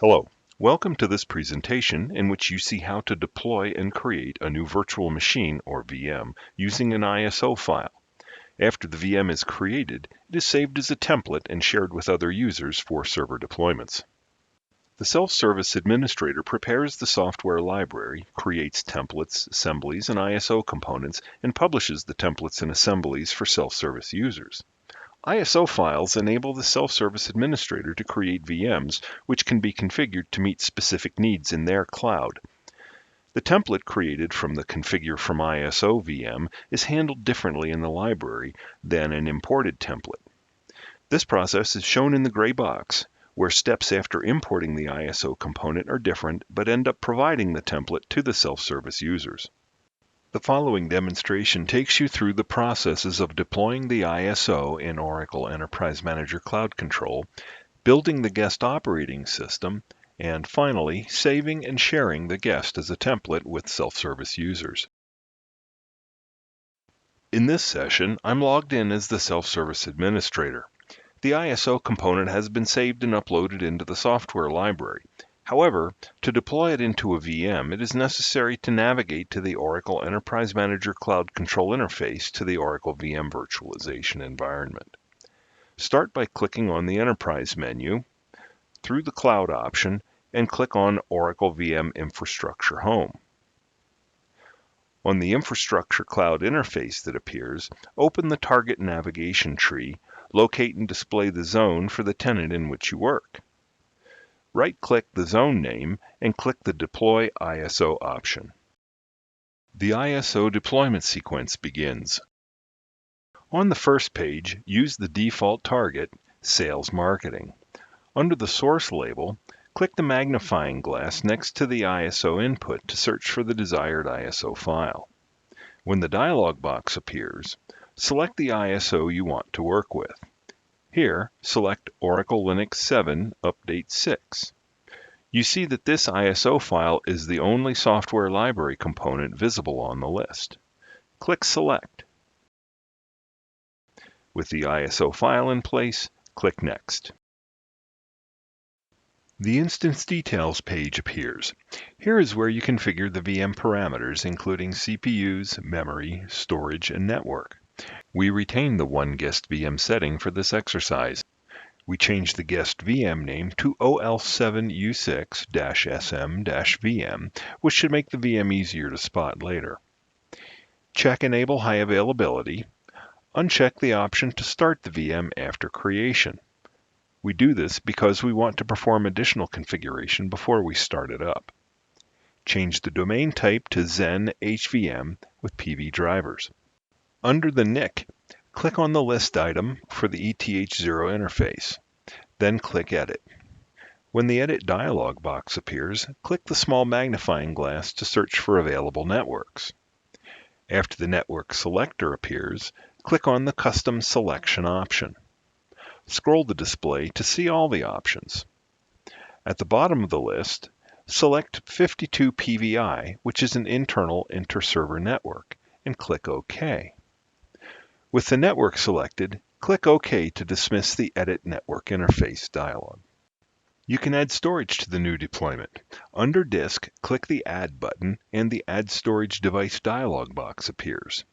Hello, welcome to this presentation in which you see how to deploy and create a new virtual machine or VM using an ISO file. After the VM is created, it is saved as a template and shared with other users for server deployments. The self-service administrator prepares the software library, creates templates, assemblies, and ISO components, and publishes the templates and assemblies for self-service users. ISO files enable the self-service administrator to create VMs, which can be configured to meet specific needs in their cloud. The template created from the Configure from ISO VM is handled differently in the library than an imported template. This process is shown in the gray box, where steps after importing the ISO component are different but end up providing the template to the self-service users. The following demonstration takes you through the processes of deploying the ISO in Oracle Enterprise Manager Cloud Control, building the guest operating system, and finally, saving and sharing the guest as a template with self-service users. In this session, I'm logged in as the self-service administrator. The ISO component has been saved and uploaded into the software library. However, to deploy it into a VM, it is necessary to navigate to the Oracle Enterprise Manager Cloud Control interface to the Oracle VM virtualization environment. Start by clicking on the Enterprise menu, through the Cloud option, and click on Oracle VM Infrastructure Home. On the Infrastructure Cloud interface that appears, open the target navigation tree, locate and display the zone for the tenant in which you work. Right-click the zone name and click the Deploy ISO option. The ISO deployment sequence begins. On the first page, use the default target, Sales Marketing. Under the source label, click the magnifying glass next to the ISO input to search for the desired ISO file. When the dialog box appears, select the ISO you want to work with. Here, select Oracle Linux 7 Update 6. You see that this ISO file is the only software library component visible on the list. Click Select. With the ISO file in place, click Next. The Instance Details page appears. Here is where you configure the VM parameters, including CPUs, memory, storage, and network. We retain the one guest VM setting for this exercise. We change the guest VM name to OL7U6-SM-VM, which should make the VM easier to spot later. Check Enable High Availability. Uncheck the option to start the VM after creation. We do this because we want to perform additional configuration before we start it up. Change the domain type to Xen HVM with PV drivers. Under the NIC, click on the list item for the ETH0 interface. Then click Edit. When the Edit dialog box appears, click the small magnifying glass to search for available networks. After the network selector appears, click on the Custom Selection option. Scroll the display to see all the options. At the bottom of the list, select 52 PVI, which is an internal inter-server network, and click OK. With the network selected, click OK to dismiss the Edit Network Interface dialog. You can add storage to the new deployment. Under Disk, click the Add button and the Add Storage Device dialog box appears.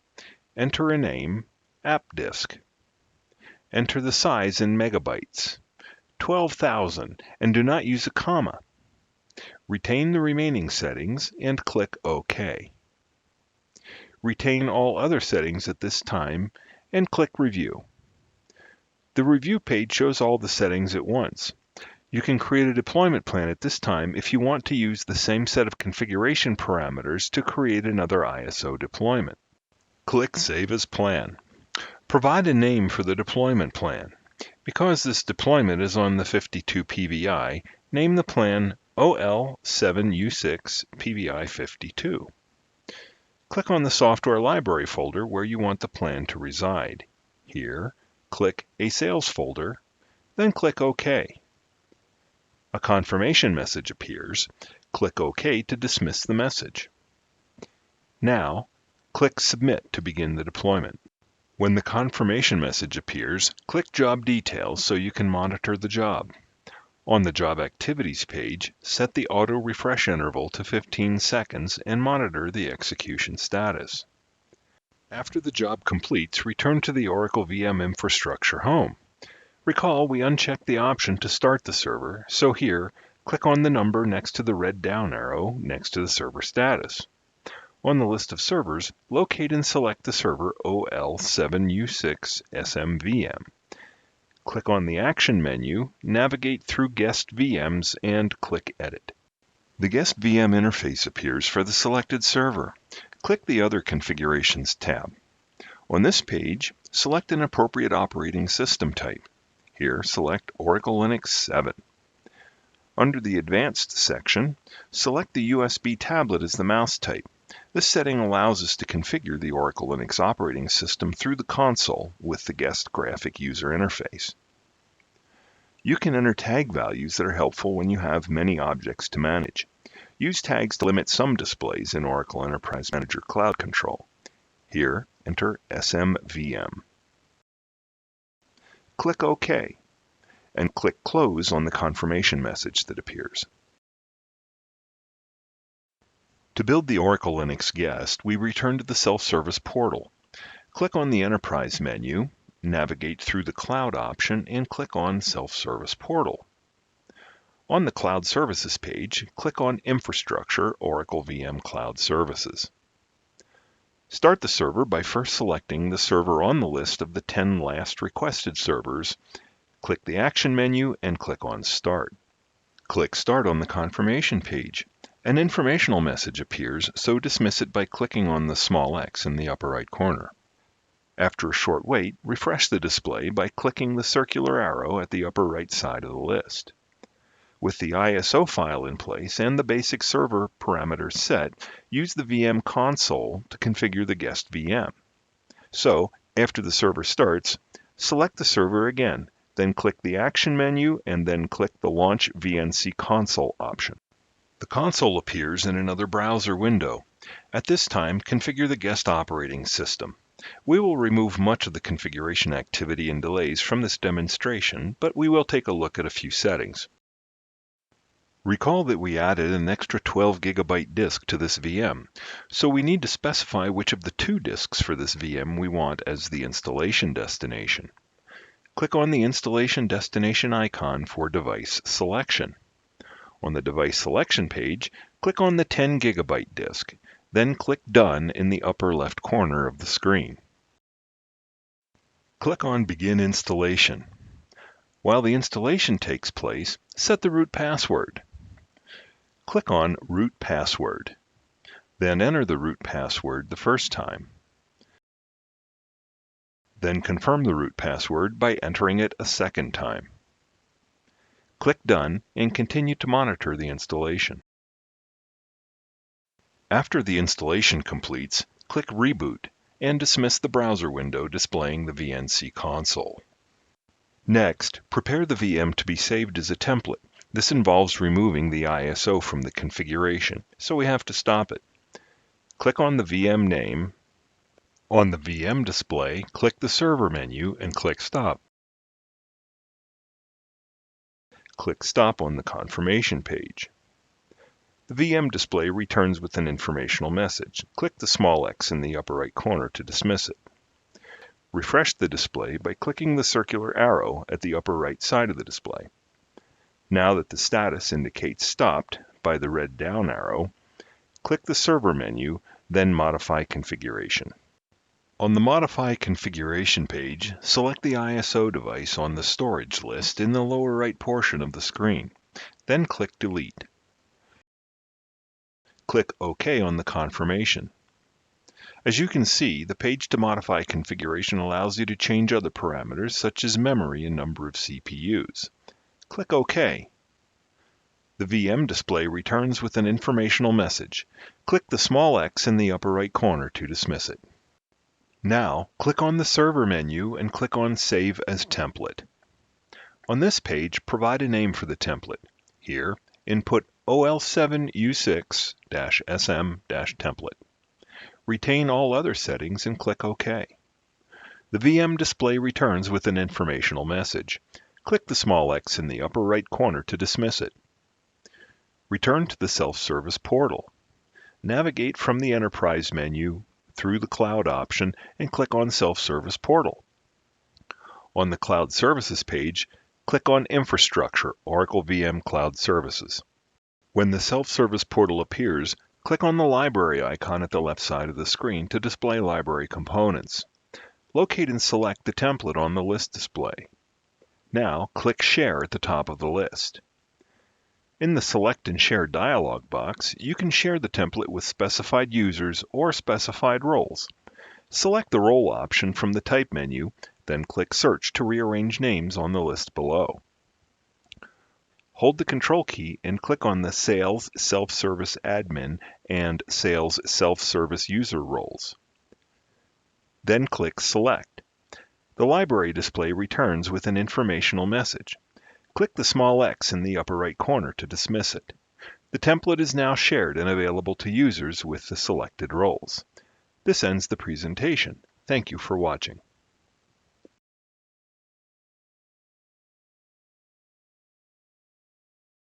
Enter a name, App Disk. Enter the size in megabytes, 12,000, and do not use a comma. Retain the remaining settings and click OK. Retain all other settings at this time and click Review. The Review page shows all the settings at once. You can create a deployment plan at this time if you want to use the same set of configuration parameters to create another ISO deployment. Click Save as Plan. Provide a name for the deployment plan. Because this deployment is on the 52 PVI, name the plan OL7U6 PVI52. Click on the Software Library folder where you want the plan to reside. Here, click a Sales folder, then click OK. A confirmation message appears. Click OK to dismiss the message. Now, click Submit to begin the deployment. When the confirmation message appears, click Job Details so you can monitor the job. On the Job Activities page, set the auto refresh interval to 15 seconds and monitor the execution status. After the job completes, return to the Oracle VM Infrastructure home. Recall we unchecked the option to start the server, so here, click on the number next to the red down arrow next to the server status. On the list of servers, locate and select the server OL7U6SMVM. Click on the Action menu, navigate through Guest VMs, and click Edit. The Guest VM interface appears for the selected server. Click the Other Configurations tab. On this page, select an appropriate operating system type. Here, select Oracle Linux 7. Under the Advanced section, select the USB tablet as the mouse type. This setting allows us to configure the Oracle Linux operating system through the console with the Guest Graphic User Interface. You can enter tag values that are helpful when you have many objects to manage. Use tags to limit some displays in Oracle Enterprise Manager Cloud Control. Here, enter SMVM. Click OK, and click Close on the confirmation message that appears. To build the Oracle Linux Guest, we return to the Self-Service portal. Click on the Enterprise menu, navigate through the Cloud option, and click on Self-Service Portal. On the Cloud Services page, click on Infrastructure Oracle VM Cloud Services. Start the server by first selecting the server on the list of the 10 last requested servers. Click the Action menu and click on Start. Click Start on the confirmation page. An informational message appears, so dismiss it by clicking on the small X in the upper right corner. After a short wait, refresh the display by clicking the circular arrow at the upper right side of the list. With the ISO file in place and the basic server parameters set, use the VM console to configure the guest VM. So, after the server starts, select the server again, then click the Action menu and then click the Launch VNC Console option. The console appears in another browser window. At this time, configure the guest operating system. We will remove much of the configuration activity and delays from this demonstration, but we will take a look at a few settings. Recall that we added an extra 12 GB disk to this VM, so we need to specify which of the 2 disks for this VM we want as the installation destination. Click on the installation destination icon for device selection. On the device selection page, click on the 10 GB disk, then click Done in the upper left corner of the screen. Click on Begin Installation. While the installation takes place, set the root password. Click on Root Password. Then enter the root password the first time. Then confirm the root password by entering it a second time. Click Done and continue to monitor the installation. After the installation completes, click Reboot and dismiss the browser window displaying the VNC console. Next, prepare the VM to be saved as a template. This involves removing the ISO from the configuration, so we have to stop it. Click on the VM name. On the VM display, click the Server menu and click Stop. Click Stop on the confirmation page. The VM display returns with an informational message. Click the small X in the upper right corner to dismiss it. Refresh the display by clicking the circular arrow at the upper right side of the display. Now that the status indicates Stopped by the red down arrow, click the Server menu, then Modify Configuration. On the Modify Configuration page, select the ISO device on the storage list in the lower right portion of the screen. Then click Delete. Click OK on the confirmation. As you can see, the page to modify configuration allows you to change other parameters such as memory and number of CPUs. Click OK. The VM display returns with an informational message. Click the small X in the upper right corner to dismiss it. Now, click on the Server menu and click on Save as Template. On this page, provide a name for the template. Here, input OL7U6-SM-template. Retain all other settings and click OK. The VM display returns with an informational message. Click the small X in the upper right corner to dismiss it. Return to the self-service portal. Navigate from the Enterprise menu through the Cloud option and click on Self-Service Portal. On the Cloud Services page, click on Infrastructure, Oracle VM Cloud Services. When the Self-Service Portal appears, click on the Library icon at the left side of the screen to display library components. Locate and select the template on the list display. Now, click Share at the top of the list. In the Select and Share dialog box, you can share the template with specified users or specified roles. Select the role option from the Type menu, then click Search to rearrange names on the list below. Hold the Control key and click on the Sales Self-Service Admin and Sales Self-Service User roles. Then click Select. The library display returns with an informational message. Click the small X in the upper right corner to dismiss it. The template is now shared and available to users with the selected roles. This ends the presentation. Thank you for watching.